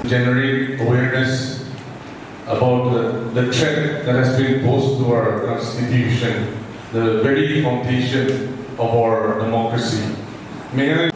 generate awareness about the threat that has been posed to our constitution, the very foundation of our democracy. May I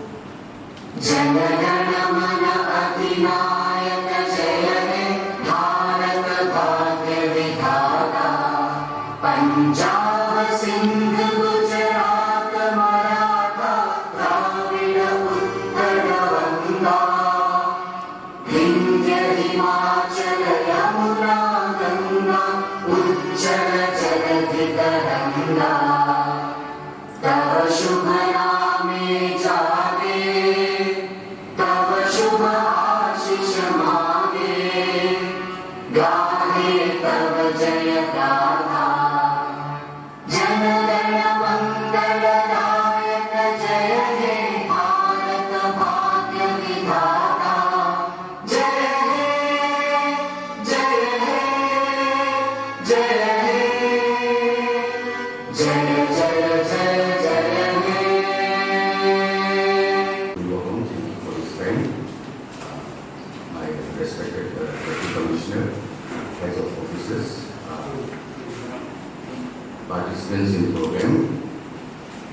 participants in the program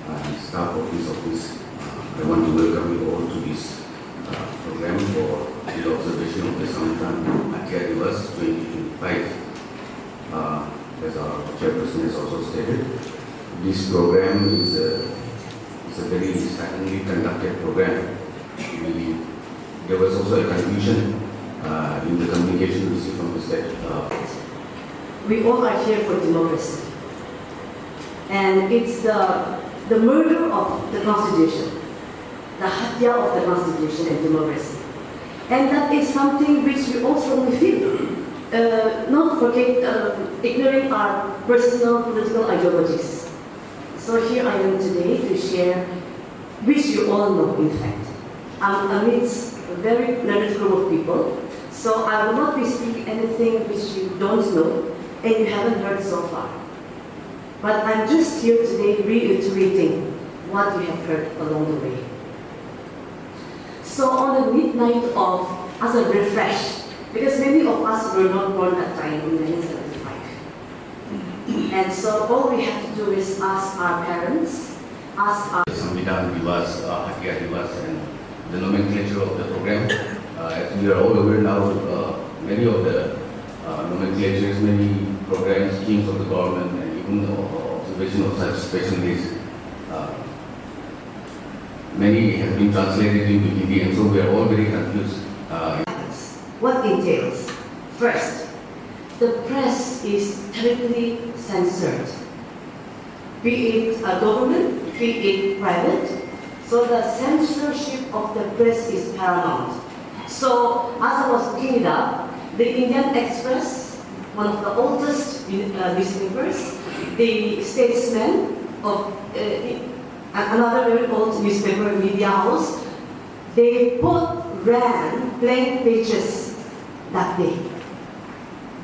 and staff of this office, I want to welcome you all to this program for the observation of the Samvithan Hatya Diwas 2025. As our chairperson has also stated, this program is a very certainly conducted program. There was also a confusion in the communication received from the state. We all are here for democracy. And it's the murder of the Constitution, the hatya of the Constitution and democracy. And that is something which we all strongly feel. Not forget, ignoring our personal political ideologies. So here I am today to share, which you all know in fact. I'm amidst a very learned group of people, so I will not be speaking anything which you don't know and you haven't heard so far. But I'm just here today reiterating what you have heard along the way. So on the midnight of, as a refresh, because many of us were not born at that time in 1975. And so all we have to do is ask our parents, ask our... Samvithan Diwas, Hatya Diwas, and the nomenclature of the program. As we are all aware now, many of the nomenclatures, many programs, schemes of the government, and even the observation of such special days, many have been translated into Hindi, and so we are all very confused. What entails? First, the press is terribly censored, be it a government, be it private. So the censorship of the press is paramount. So as I was looking it up, the Indian Express, one of the oldest newspapers, the Statesman of another very old newspaper, media house, they both ran blank pages that day.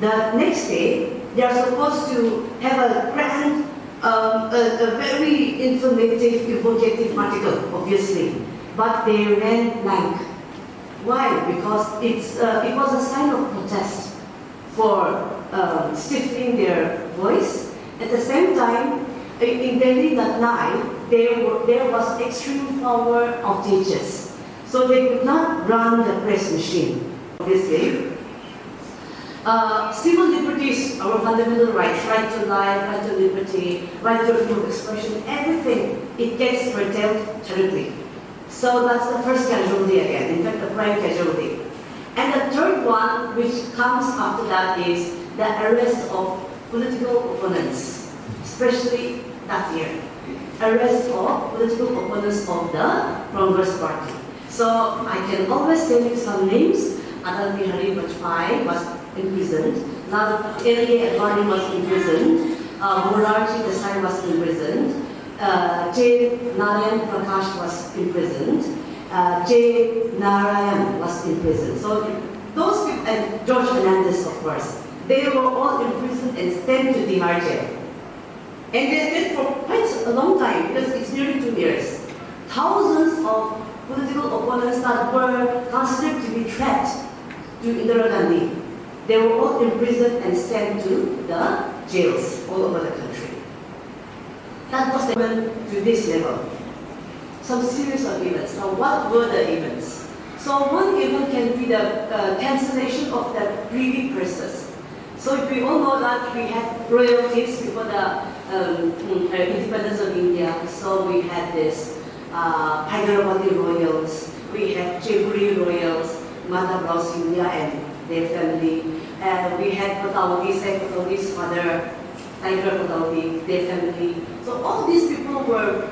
The next day, they are supposed to have a grand, a very informative, evocative article, obviously, but they ran blank. Why? Because it was a sign of protest for stifling their voice. At the same time, in Delhi that night, there was extreme power outages. So they could not run the press machine, obviously. Civil liberties, our fundamental rights, right to life, right to liberty, right to freedom of expression, everything, it gets curtailed terribly. So that's the first casualty again, in fact the prime casualty. And the third one, which comes after that, is the arrest of political opponents, especially that year. Arrest of political opponents of the Congress party. So I can always tell you some names. Adal Bihari Vajpayee was imprisoned. Now L.A. Advani was imprisoned. Morarji Desai was imprisoned. J. Narayan Prakash was imprisoned. J. Narayan was imprisoned. So those people, and George Fernandez, of course, they were all imprisoned and sent to Bihar jail. And they stayed for quite a long time, because it's nearly 2 years. Thousands of political opponents that were considered to be threats to Indira Gandhi, they were all imprisoned and sent to the jails all over the country. That was the event to this level. Some series of events. Now, what were the events? So one event can be the cancellation of the greedy purses. So we all know that we had royalties before the independence of India. So we had this Hyderabadi royals, we had Cheburi royals, Mata Browse India and their family, and we had Pataudi's father, Tiger Pataudi, their family. So all these people were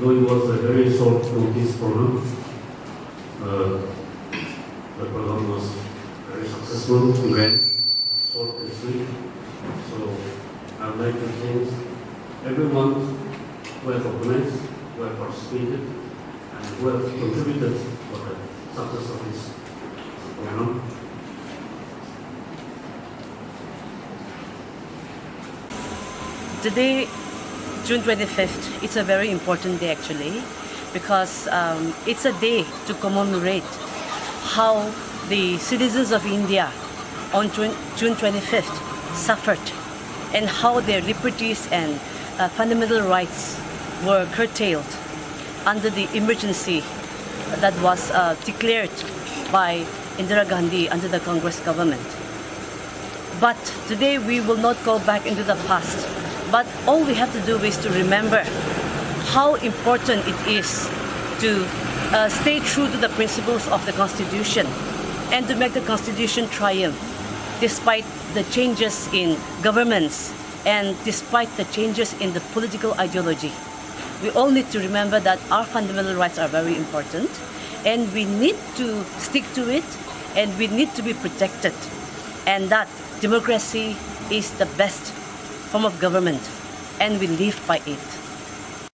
though it was a very short notice program, the program was very successful, grand, short and sweet. So I would like to thank everyone who have organized, who have participated, and who have contributed for the success of this program. Today, June 25th, it's a very important day actually, because it's a day to commemorate how the citizens of India on June 25th suffered and how their liberties and fundamental rights were curtailed under the emergency that was declared by Indira Gandhi under the Congress government. But today we will not go back into the past. But all we have to do is to remember how important it is to stay true to the principles of the Constitution and to make the Constitution triumph despite the changes in governments and despite the changes in the political ideology. We all need to remember that our fundamental rights are very important and we need to stick to it and we need to be protected, and that democracy is the best form of government, and we live by it.